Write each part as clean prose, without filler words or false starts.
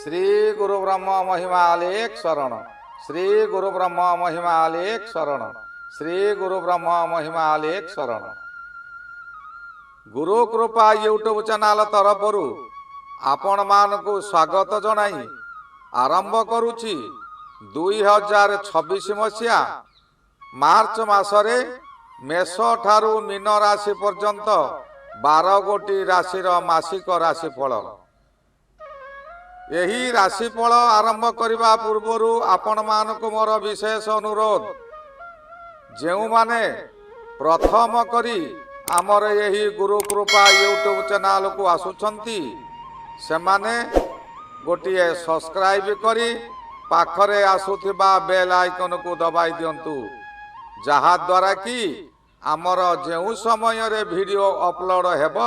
श्री गुरु ब्रह्म महिमा अलेख शरण। श्री गुरु ब्रह्म महिमा अलेख शरण। श्री गुरु ब्रह्म महिमा अलेख शरण। गुरु कृपा यूट्यूब चैनल तरफरु आपण मानकु स्वागत जनाई आरंभ करुछि 2026 मसीहा मार्च मासरे मेष ठारू मीन राशि पर्यंत 12 गोटी राशिर मासिक राशिफल। यही राशिफल आरंभ करने पूर्व आपण मानकु मोर विशेष अनुरोध, जो माने प्रथम करी आमर यही गुरु कृपा यूट्यूब चैनल को आसुछंती से माने गोटे सब्सक्राइब करी पाखरे आसुथिबा बेल आइकन को दबाई दियंतु, जहा द्वारा कि आमर जो समय रे वीडियो अपलोड हेब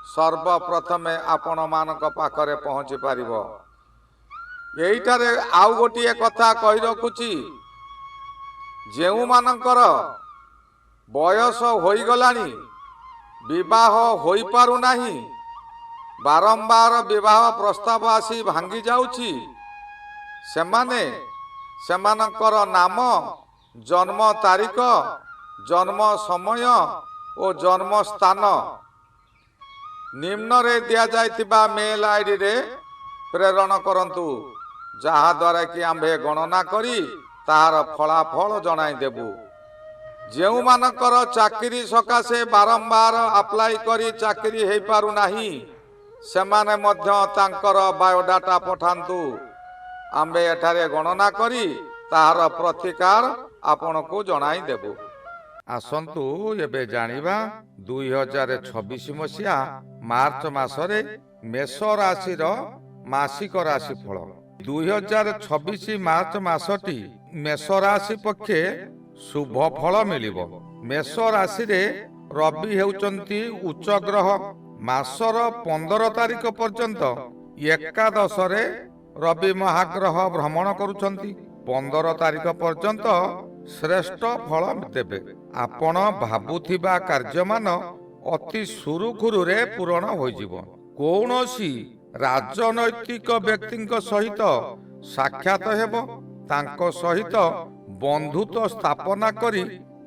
सर्वप्रथमे आपण मानक पाखरे पहुँची पारिबो। एइटारे आउ गोटे कथा कहि रखुची, जेउ मानकर बयस होई गलानी विवाह होई पारु नाही, बारंबार विवाह प्रस्ताव आसी भांगी जाउची, सेमानकर नाम, जन्म तारीख, जन्म समय और जन्म स्थान निम्न रे दिया जाइतिबा मेल आईडी रे प्रेरण करंतु, जहा द्वारा कि आम्भे गणना करी तार फलाफल जनाई देबु। जेउ मानकर चाकरी सकाशे बारंबार अप्लाई करी चाकरी हेई पारु नाही, सेमाने मध्य तांकर बायोडाटा पठांतु, आम्भे एठारे गणना करी तार प्रतिकार आपनको जनाई देबु। आसंतु एबे जानिबा 2026 मसीहा मार्च मासरे मेष राशिर मासिक राशिफल। 2026 मार्च मासटी मेष राशि पक्षे शुभ फल मिलिबो। मेष राशि रे रवि हेउचंती उच्च ग्रह। मासर 15 तारिख पर्यंत एकादश रे रवि महाग्रह भ्रमण करुछंती। 15 तारिख पर्यंत श्रेष्ठ फल देबे। आपण भाबुथिबा कार्यमान अति सुरुखुरु रे पूर्ण होइजिबो। कौनसी राजनैतिक व्यक्तिंक सहित साक्षात हेबो, तांको सहित बंधुत्व स्थापना करी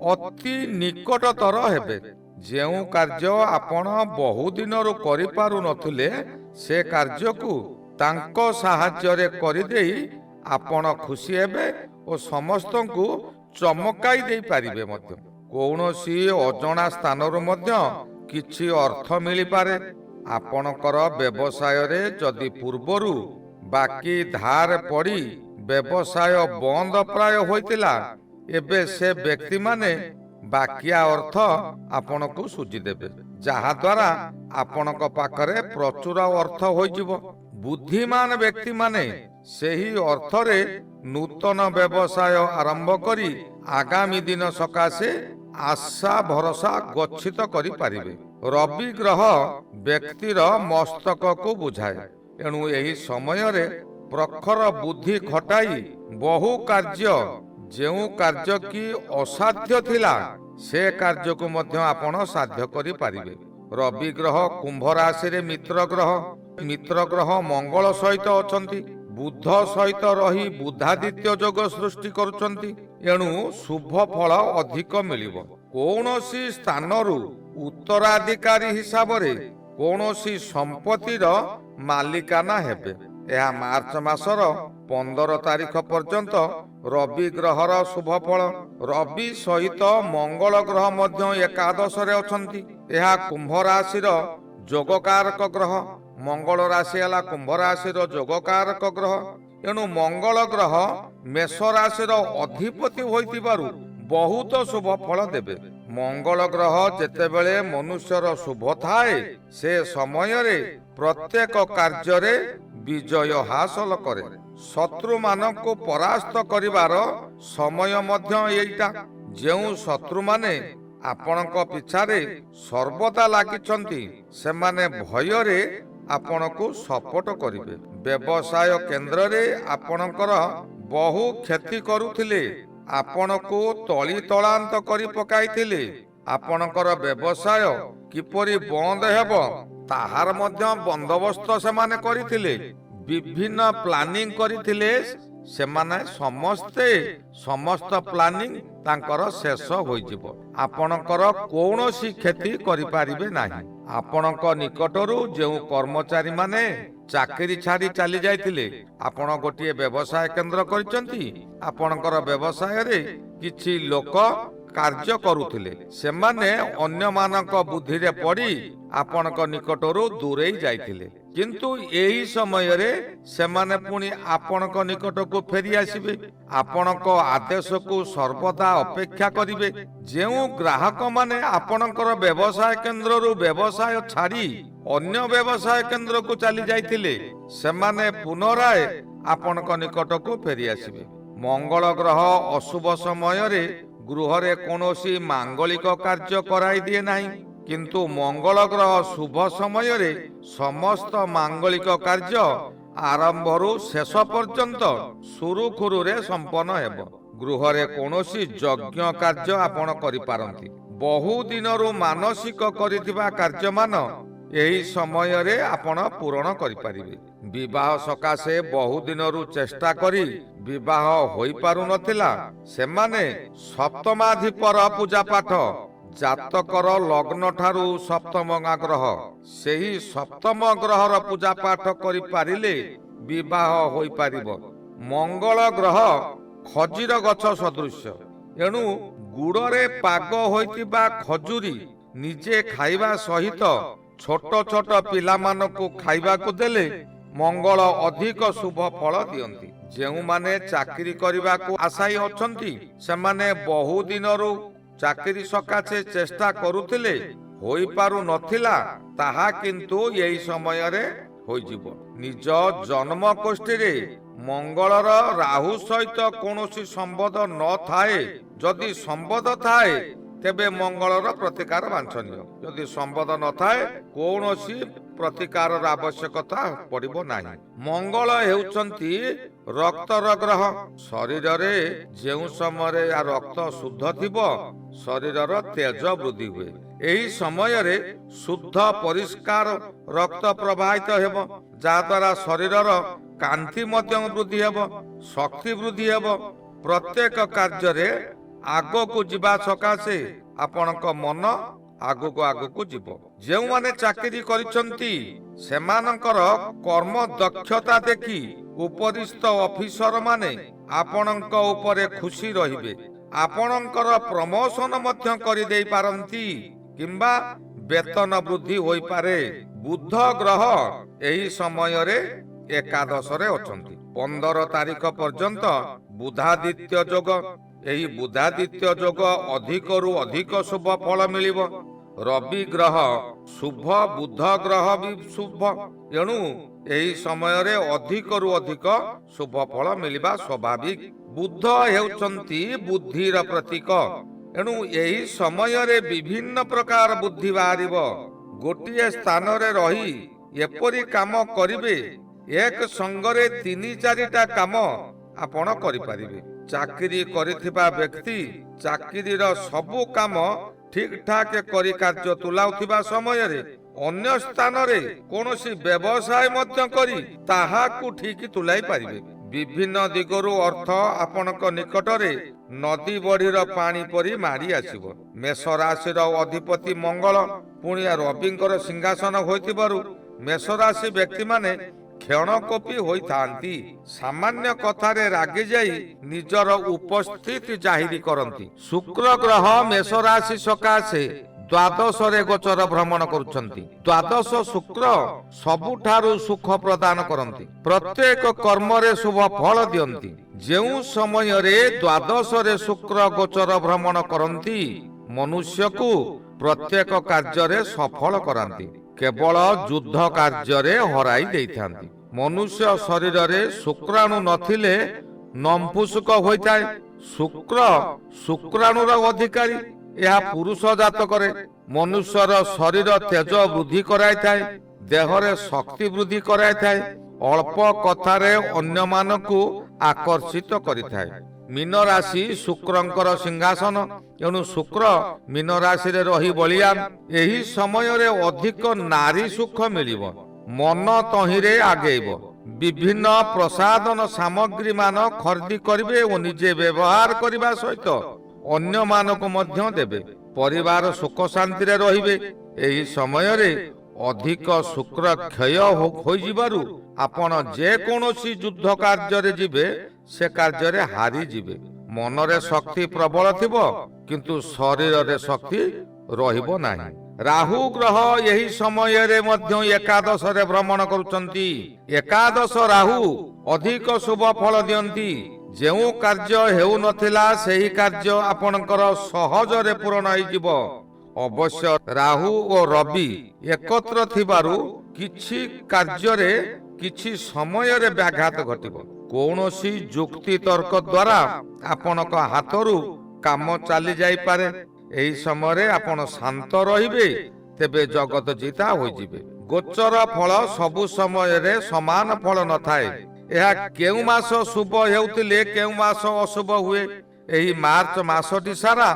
अति निकटतर हेबे। जेउ कार्य आपण बहुदिनरु करि पारु नथिले से कार्य को तांको साहाय्य रे करि देई आपण खुशी हेबे और समस्तंकु चमकाई दे पारिबे। मध्य कौनसी अजणा स्थानरु मध्य किछि अर्थ मिली पारे। आपणकर व्यवसाय रे जदि पूर्वरु बाकी धार पड़ी व्यवसाय बंद प्राय होइतिला, एबे से व्यक्ति माने बाकिया अर्थ आपनको सुझी देबे, जहा द्वारा आपणक पाखरे प्रचुर अर्थ होइजिवो। बुद्धिमान व्यक्ति माने सेही अर्थ रे नूतन व्यवसाय आरंभ करी आगामी दिन सकाशे आशा भरोसा गच्छित करि पारिबे। रवि ग्रह व्यक्तिर मस्तक को बुझाए, एणु एही समय रे प्रखर बुद्धि खटाई बहु कार्य, जेउ कार्य की असाध्य थिला से कार्य को मध्य आपण साध्य करि पारिबे। रवि ग्रह कुंभ राशि रे मित्र ग्रह मंगल सहित अछंती। बुध सहित रही बुधादित्य जोग सृष्टि करुचंती, एणु शुभ फल अधिक मिलिबो। कौनसी स्थानरु उत्तराधिकारी हिसाब रे कौनसी संपत्तिर मालिकाना हेबे। यह मार्च मासर 15 तारिख पर्यंत रवि ग्रहर शुभ फल। रवि सहित मंगल ग्रह मध्य एकादश रे अछंती। यह कुंभ राशिर जोगकारक ग्रह। मंगल राशि हला कुंभ राशिर जोगकारक ग्रह, एणु मंगल ग्रह मेष राशिर अधिपति होइतिबारु बहुत शुभ फल देबे। मंगल ग्रह जेतेबेले मनुष्यर शुभ थाए से समय रे प्रत्येक कार्य रे विजय हासिल करे। शत्रु मानको परास्त करिवार समय मध्य एइटा। जेउ शत्रु माने आपणक पिछारे सर्वदा लागिछंती, सेमाने भय रे आपणको सपोर्ट करिवे। व्यवसाय केंद्र रे आपणकर बहु क्षति करुथिले, आपणको तली तलांत करि पकाइथिले। आपणकर व्यवसाय किपरि बंद हेब ताहार मध्य बंदोबस्त सेमाने करिथिले। ବିଭିନ୍ନ ପ୍ଲାନିଂ କରିଥିଲେ ସେମାନେ ସମସ୍ତ ପ୍ଲାନିଂ ତାଙ୍କର ଶେଷ ହୋଇଯିବ। ଆପଣଙ୍କର କୌଣସି କ୍ଷତି କରିପାରିବେ ନାହିଁ। ଆପଣଙ୍କ ନିକଟରୁ ଯେଉଁ କର୍ମଚାରୀ ମାନେ ଚାକିରି ଛାଡ଼ି ଚାଲି ଯାଇଥିଲେ, ଆପଣ ଗୋଟିଏ ବ୍ୟବସାୟ କେନ୍ଦ୍ର କରିଛନ୍ତି, ଆପଣଙ୍କର ବ୍ୟବସାୟରେ କିଛି ଲୋକ କାର୍ଯ୍ୟ କରୁଥିଲେ, ସେମାନେ ଅନ୍ୟମାନଙ୍କ ବୁଦ୍ଧିରେ ପଡ଼ି ଆପଣଙ୍କ ନିକଟରୁ ଦୂରେଇ ଯାଇଥିଲେ, କିନ୍ତୁ ଏହି ସମୟରେ ସେମାନେ ପୁଣି ଆପଣଙ୍କ ନିକଟକୁ ଫେରି ଆସିବେ। ଆପଣଙ୍କ ଆଦେଶକୁ ସର୍ବଦା ଅପେକ୍ଷା କରିବେ। ଯେଉଁ ଗ୍ରାହକମାନେ ଆପଣଙ୍କର ବ୍ୟବସାୟ କେନ୍ଦ୍ରରୁ ବ୍ୟବସାୟ ଛାଡ଼ି ଅନ୍ୟ ବ୍ୟବସାୟ କେନ୍ଦ୍ରକୁ ଚାଲି ଯାଇଥିଲେ, ସେମାନେ ପୁନରାୟ ଆପଣଙ୍କ ନିକଟକୁ ଫେରି ଆସିବେ। ମଙ୍ଗଳ ଗ୍ରହ ଅଶୁଭ ସମୟରେ ଗୃହରେ କୌଣସି ମାଙ୍ଗଳିକ କାର୍ଯ୍ୟ କରାଇ ଦିଏ ନାହିଁ, କିନ୍ତୁ ମଙ୍ଗଳ ଗ୍ରହ ଶୁଭ ସମୟରେ ସମସ୍ତ ମାଙ୍ଗଳିକ କାର୍ଯ୍ୟ ଆରମ୍ଭରୁ ଶେଷ ପର୍ଯ୍ୟନ୍ତ ସୁରୁଖୁରୁରେ ସମ୍ପନ୍ନ ହେବ। ଗୃହରେ କୌଣସି ଯଜ୍ଞ କାର୍ଯ୍ୟ ଆପଣ କରିପାରନ୍ତି। ବହୁ ଦିନରୁ ମାନସିକ କରିଥିବା କାର୍ଯ୍ୟମାନ ଏହି ସମୟରେ ଆପଣ ପୂରଣ କରିପାରିବେ। ବିବାହ ସକାଶେ ବହୁ ଦିନରୁ ଚେଷ୍ଟା କରି ବିବାହ ହୋଇପାରୁନଥିଲା, ସେମାନେ ସପ୍ତମାଧିପର ପୂଜା ପାଠ, ଜାତକର ଲଗ୍ନ ଠାରୁ ସପ୍ତମ ଗ୍ରହ, ସେହି ସପ୍ତମ ଗ୍ରହର ପୂଜା ପାଠ କରିପାରିଲେ ବିବାହ ହୋଇପାରିବ। ମଙ୍ଗଳ ଗ୍ରହ ଖଜିର ଗଛ ସଦୃଶ୍ୟ, ଏଣୁ ଗୁଡ଼ରେ ପାଗ ହୋଇଥିବା ଖଜୁରୀ ନିଜେ ଖାଇବା ସହିତ ଛୋଟ ଛୋଟ ପିଲାମାନଙ୍କୁ ଖାଇବାକୁ ଦେଲେ ମଙ୍ଗଳ ଅଧିକ ଶୁଭ ଫଳ ଦିଅନ୍ତି। ଯେଉଁମାନେ ଚାକିରି କରିବାକୁ ଆଶାୟୀ ଅଛନ୍ତି, ସେମାନେ ବହୁ ଦିନରୁ ଚାକିରି ସକାଶେ ଚେଷ୍ଟା କରୁଥିଲେ, ହୋଇପାରୁ ନଥିଲା, ତାହା କିନ୍ତୁ ଏହି ସମୟରେ ହୋଇଯିବ। ନିଜ ଜନ୍ମ କୋଷ୍ଠୀରେ ମଙ୍ଗଳର ରାହୁ ସହିତ କୌଣସି ସମ୍ବନ୍ଧ ନଥାଏ। ଯଦି ସମ୍ବନ୍ଧ ଥାଏ ତେବେ ମଙ୍ଗଳର ପ୍ରତିକାର ବାଞ୍ଛନୀୟ। ଯଦି ସମ୍ବନ୍ଧ ନଥାଏ କୌଣସି ପ୍ରତିକାରର ଆବଶ୍ୟକତା ପଡ଼ିବ ନାହିଁ। ମଙ୍ଗଳ ହେଉଛନ୍ତି ରକ୍ତର ଗ୍ରହ। ଶରୀରରେ ଯେଉଁ ସମୟରେ ରକ୍ତ ଶୁଦ୍ଧ ଥିବ, ଶରୀରର ତେଜ ବୃଦ୍ଧି ହୁଏ। ଏହି ସମୟରେ ଶୁଦ୍ଧ ପରିଷ୍କାର ରକ୍ତ ପ୍ରବାହିତ ହେବ, ଯାହାଦ୍ୱାରା ଶରୀରର କାନ୍ତି ମଧ୍ୟ ବୃଦ୍ଧି ହେବ, ଶକ୍ତି ବୃଦ୍ଧି ହେବ। ପ୍ରତ୍ୟେକ କାର୍ଯ୍ୟରେ ଆଗକୁ ଯିବା ସକାଶେ ଆପଣଙ୍କ ମନ ଆଗକୁ ଯିବ। ଯେଉଁମାନେ ଚାକିରି କରିଛନ୍ତି, ସେମାନଙ୍କର କର୍ମ ଦକ୍ଷତା ଦେଖି ଉପରିସ୍ଥ ଅଫିସର ମାନେ ଆପଣଙ୍କ ଉପରେ ଖୁସି ରହିବେ। ଆପଣଙ୍କର ପ୍ରମୋଶନ ମଧ୍ୟ କରିଦେଇ ପାରନ୍ତି କିମ୍ବା ବେତନ ବୃଦ୍ଧି ହୋଇପାରେ। ବୁଧ ଗ୍ରହ ଏହି ସମୟରେ ଏକାଦଶରେ ଅଛନ୍ତି। 15 ତାରିଖ ପର୍ଯ୍ୟନ୍ତ ବୁଧାଦିତ୍ୟ ଯୋଗ। ଏହି ବୁଧାଦିତ୍ୟ ଯୋଗ ଅଧିକରୁ ଅଧିକ ଶୁଭ ଫଳ ମିଳିବ। ରବି ଗ୍ରହ ଶୁଭ, ବୁଧ ଗ୍ରହ ବି ଶୁଭ, ଏଣୁ ଏହି ସମୟରେ ଅଧିକରୁ ଅଧିକ ଶୁଭ ଫଳ ମିଳିବା ସ୍ୱାଭାବିକ। ବୁଧ ହେଉଛନ୍ତି ବୁଦ୍ଧିର ପ୍ରତୀକ, ଏଣୁ ଏହି ସମୟରେ ବିଭିନ୍ନ ପ୍ରକାର ବୁଦ୍ଧି ବାହାରିବ। ଗୋଟିଏ ସ୍ଥାନରେ ରହି ଏପରି କାମ କରିବେ, ଏକ ସଙ୍ଗରେ 3-4ଟା କାମ ଆପଣ କରିପାରିବେ। ଚାକିରି କରିଥିବା ବ୍ୟକ୍ତି ଚାକିରିର ସବୁ କାମ ଠିକ୍ ଠାକ୍ କରି କାର୍ଯ୍ୟ ତୁଲାଉଥିବା ସମୟରେ ଅନ୍ୟ ସ୍ଥାନରେ କୌଣସି ବ୍ୟବସାୟ ମଧ୍ୟ କରି ତାହାକୁ ଠିକ୍ ତୁଲାଇ ପାରିବେ। ବିଭିନ୍ନ ଦିଗରୁ ଅର୍ଥ ଆପଣଙ୍କ ନିକଟରେ ନଦୀ ବଢିର ପାଣି ପରି ମାଡ଼ି ଆସିବ। ମେଷ ରାଶିର ଅଧିପତି ମଙ୍ଗଳ ପୁଣି ରବିଙ୍କର ସିଂହାସନ ହୋଇଥିବାରୁ ମେଷ ରାଶି ବ୍ୟକ୍ତିମାନେ କ୍ଷଣକୋପୀ ହୋଇଥାନ୍ତି। ସାମାନ୍ୟ କଥାରେ ରାଗି ଯାଇ ନିଜର ଉପସ୍ଥିତି ଜାହିର କରନ୍ତି। ଶୁକ୍ର ଗ୍ରହ ମେଷ ରାଶି ସକାଶେ ଦ୍ୱାଦଶରେ ଗୋଚର ଭ୍ରମଣ କରୁଛନ୍ତି। ଦ୍ୱାଦଶ ଶୁକ୍ର ସବୁଠାରୁ ସୁଖ ପ୍ରଦାନ କରନ୍ତି, ପ୍ରତ୍ୟେକ କର୍ମରେ ଶୁଭ ଫଳ ଦିଅନ୍ତି। ଯେଉଁ ସମୟରେ ଦ୍ୱାଦଶରେ ଶୁକ୍ର ଗୋଚର ଭ୍ରମଣ କରନ୍ତି, ମନୁଷ୍ୟକୁ ପ୍ରତ୍ୟେକ କାର୍ଯ୍ୟରେ ସଫଳ କରାନ୍ତି, କେବଳ ଯୁଦ୍ଧ କାର୍ଯ୍ୟରେ ହରାଇ ଦେଇଥାନ୍ତି। ମନୁଷ୍ୟ ଶରୀରରେ ଶୁକ୍ରାଣୁ ନଥିଲେ ନଂପୁସୁକ ହୋଇଥାଏ। ଶୁକ୍ର ଶୁକ୍ରାଣୁର ଅଧିକାରୀ, ଏହା ପୁରୁଷ ଜାତକରେ ମନୁଷ୍ୟର ଶରୀର ତେଜ ବୃଦ୍ଧି କରାଇଥାଏ, ଦେହରେ ଶକ୍ତି ବୃଦ୍ଧି କରାଇଥାଏ, ଅଳ୍ପ କଥାରେ ଅନ୍ୟମାନଙ୍କୁ ଆକର୍ଷିତ କରିଥାଏ। ମୀନ ରାଶି ଶୁକ୍ରଙ୍କର ସିଂହାସନ, ଏଣୁ ଶୁକ୍ର ମୀନ ରାଶିରେ ରହି ବଳିୟାନ। ଏହି ସମୟରେ ଅଧିକ ନାରୀ ସୁଖ ମିଳିବ, ମନ ତହିଁରେ ଆଗେଇବ। বিভিন্ন ପ୍ରସାଧନ ସାମଗ୍ରୀ ମାନ ଖରିଦି କରିବେ ଓ ନିଜେ ବ୍ୟବହାର କରିବା ସହିତ ଅନ୍ୟମାନଙ୍କୁ ମଧ୍ୟ ଦେବେ। ପରିବାର ସୁଖ ଶାନ୍ତିରେ ରହିବେ। ଏହି ସମୟରେ ଅଧିକ ଶୁକ୍ର କ୍ଷୟ ହୋଇଯିବାରୁ ଆପଣ ଯେକୌଣସି ଯୁଦ୍ଧ କାର୍ଯ୍ୟରେ ଯିବେ ସେ କାର୍ଯ୍ୟରେ ହାରିଯିବେ। ମନରେ ଶକ୍ତି ପ୍ରବଳ ଥିବ କିନ୍ତୁ ଶରୀରରେ ଶକ୍ତି ରହିବ ନାହିଁ। ରାହୁ ଗ୍ରହ ଏହି ସମୟରେ ମଧ୍ୟ ଏକାଦଶରେ ଭ୍ରମଣ କରୁଛନ୍ତି। ଏକାଦଶ ରାହୁ ଅଧିକ ଶୁଭ ଫଳ ଦିଅନ୍ତି। ଯେଉଁ କାର୍ଯ୍ୟ ହେଉନଥିଲା ସେହି କାର୍ଯ୍ୟ ଆପଣଙ୍କର ସହଜରେ ପୂରଣ ହୋଇଯିବ। ଅବଶ୍ୟ ରାହୁ ଓ ରବି ଏକତ୍ର ଥିବାରୁ କିଛି କାର୍ଯ୍ୟରେ କିଛି ସମୟରେ ବ୍ୟାଘାତ ଘଟିବ। କୌଣସି ଯୁକ୍ତି ତର୍କ ଦ୍ୱାରା ଆପଣଙ୍କ ହାତରୁ କାମ ଚାଲି ଯାଇପାରେ। ଏହି ସମୟରେ ଆପଣ ଶାନ୍ତ ରହିବେ, ତେବେ ଜଗତ ଜିତା ହୋଇଯିବେ। ଗୋଚର ଫଳ ସବୁ ସମୟରେ ସମାନ ଫଳ ନଥାଏ। ଏହା କେଉଁ ମାସ ଶୁଭ ହେଉଥିଲେ କେଉଁ ମାସ ଅଶୁଭ ହୁଏ। ଏହି ମାର୍ଚ୍ଚ ମାସଟି ସାରା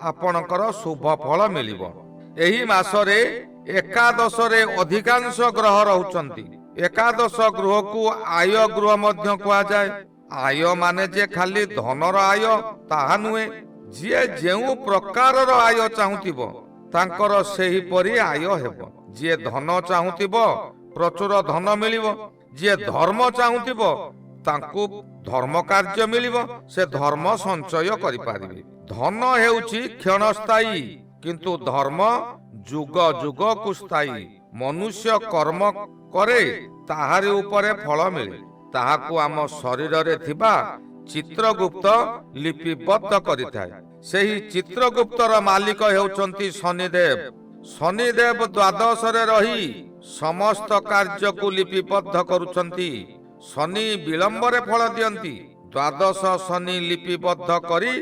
ଆପଣଙ୍କର ଶୁଭ ଫଳ ମିଳିବ। ଏହି ମାସରେ ଏକାଦଶରେ ଅଧିକାଂଶ ଗ୍ରହ ରହୁଛନ୍ତି। ଏକାଦଶ ଗୃହକୁ ଆୟ ଗୃହ ମଧ୍ୟ କୁହାଯାଏ। ଆୟ ମାନେ ଯେ ଖାଲି ଧନର ଆୟ ତାହା ନୁହେଁ। ଯିଏ ଯେଉଁ ପ୍ରକାରର ଆୟ ଚାହୁଁଥିବ ତାଙ୍କର ସେହିପରି ଆୟ ହେବ। ଯିଏ ଧନ ଚାହୁଁଥିବ ପ୍ରଚୁର ଧନ ମିଳିବ। ଯିଏ ଧର୍ମ ଚାହୁଁଥିବ ତାଙ୍କୁ ଧର୍ମ କାର୍ଯ୍ୟ ମିଳିବ। ସେ ଧର୍ମ ସଞ୍ଚୟ କରିପାରିବେ। ଧନ ହେଉଛି କ୍ଷଣସ୍ଥାୟୀ କିନ୍ତୁ ଧର୍ମ ଯୁଗ ଯୁଗକୁ ସ୍ଥାୟୀ। ମନୁଷ୍ୟ କର୍ମ କରେ ତାହାରି ଉପରେ ଫଳ ମିଳେ। ତାହାକୁ ଆମ ଶରୀରରେ ଥିବା ଚିତ୍ରଗୁପ୍ତ ଲିପିବଦ୍ଧ କରିଥାଏ। ସେହି ଚିତ୍ରଗୁପ୍ତର ମାଲିକ ହେଉଛନ୍ତି ଶନିଦେବ। ଶନିଦେବ ଦ୍ୱାଦଶରେ ରହି ସମସ୍ତ କାର୍ଯ୍ୟକୁ ଲିପିବଦ୍ଧ କରୁଛନ୍ତି। ଶନି ବିଳମ୍ବରେ ଫଳ ଦିଅନ୍ତି। ଦ୍ୱାଦଶ ଶନି ଲିପିବଦ୍ଧ କରି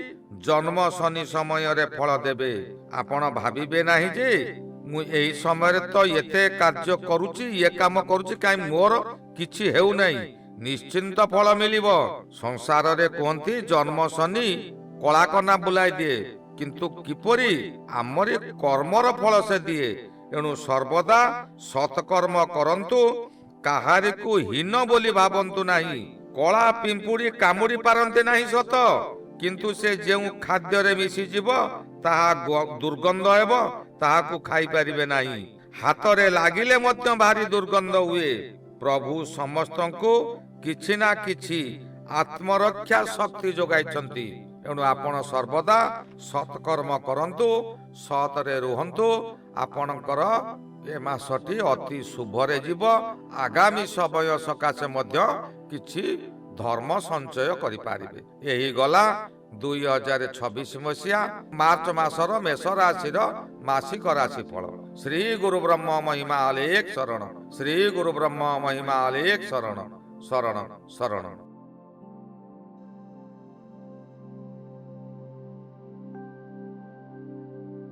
ଜନ୍ମ ଶନି ସମୟରେ ଫଳ ଦେବେ। ଆପଣ ଭାବିବେ ନାହିଁ ଯେ ମୁଁ ଏହି ସମୟରେ ତ ଏତେ କାର୍ଯ୍ୟ କରୁଛି, ଏ କାମ କରୁଛି, କାହିଁ ମୋର କିଛି ହେଉନାହିଁ। ନିଶ୍ଚିନ୍ତ ଫଳ ମିଳିବ। ସଂସାରରେ କୁହନ୍ତି ଜନ୍ମ ଶନି କଳାକନା ବୁଲାଇ ଦିଏ, କିନ୍ତୁ କିପରି ଆମରି କର୍ମର ଫଳ ସେ ଦିଏ। ଏଣୁ ସର୍ବଦା ସତ୍କର୍ମ କରନ୍ତୁ। କାହାରିକୁ ହୀନ ବୋଲି ଭାବନ୍ତୁ ନାହିଁ। କଳା ପିମ୍ପୁଡ଼ି କାମୁଡ଼ି ପାରନ୍ତି ନାହିଁ ସତ, କିନ୍ତୁ ସେ ଯେଉଁ ଖାଦ୍ୟରେ ମିଶିଯିବ ତାହା ଦୁର୍ଗନ୍ଧ ହେବ, ତାହାକୁ ଖାଇପାରିବେ ନାହିଁ। ହାତରେ ଲାଗିଲେ ମଧ୍ୟ ଭାରି ଦୁର୍ଗନ୍ଧ ହୁଏ। ପ୍ରଭୁ ସମସ୍ତଙ୍କୁ କିଛି ନା କିଛି ଆତ୍ମରକ୍ଷା ଶକ୍ତି ଯୋଗାଇଛନ୍ତି। ଏଣୁ ଆପଣ ସର୍ବଦା ସତ୍କର୍ମ କରନ୍ତୁ, ସତରେ ରୁହନ୍ତୁ। ଆପଣଙ୍କର ଏ ମାସଟି ଅତି ଶୁଭରେ ଯିବ। ଆଗାମୀ ସମୟ ସକାଶେ ମଧ୍ୟ କିଛି ଧର୍ମ ସଞ୍ଚୟ କରିପାରିବେ। ଏହି ଗଲା 2026 ମସିହା ମାର୍ଚ୍ଚ ମାସର ମେଷ ରାଶିର ମାସିକ ରାଶି ଫଳ। ଶ୍ରୀ ଗୁରୁ ବ୍ରହ୍ମ ମହିମା ଅଲେଖ ଶରଣ। ଶ୍ରୀ ଗୁରୁ ବ୍ରହ୍ମ ମହିମା ଅଲେଖ ଶରଣ ଶରଣ ଶରଣ।